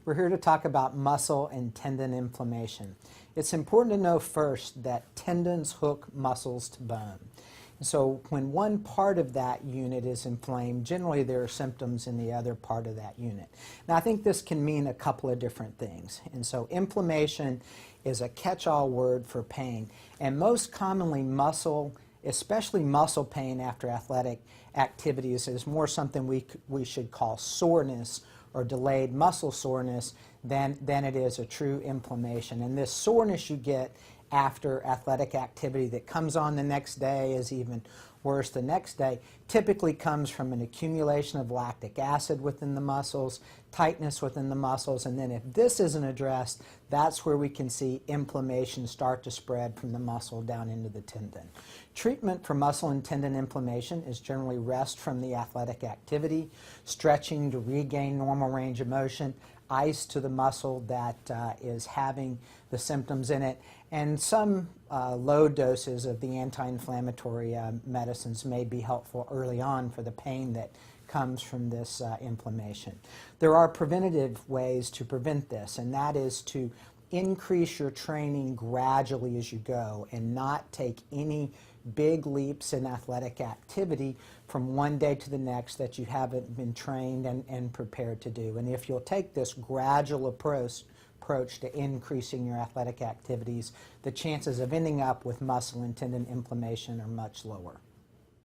We're here to talk about muscle and tendon inflammation. It's important to know first that tendons hook muscles to bone. So when one part of that unit is inflamed, generally there are symptoms in the other part of that unit. Now I think this can mean a couple of different things. And so inflammation is a catch-all word for pain. And most commonly muscle, especially muscle pain after athletic activities, is more something we should call soreness or delayed muscle soreness than it is a true inflammation. And this soreness you get after athletic activity that comes on the next day is even worse the next day, typically comes from an accumulation of lactic acid within the muscles, tightness within the muscles, and then if this isn't addressed, that's where we can see inflammation start to spread from the muscle down into the tendon. Treatment for muscle and tendon inflammation is generally rest from the athletic activity, stretching to regain normal range of motion, ice to the muscle that is having the symptoms in it, and some low doses of the anti-inflammatory medicines may be helpful early on for the pain that comes from this inflammation. There are preventative ways to prevent this, and that is to increase your training gradually as you go and not take any big leaps in athletic activity from one day to the next that you haven't been trained and prepared to do. And if you'll take this gradual approach to increasing your athletic activities, the chances of ending up with muscle and tendon inflammation are much lower.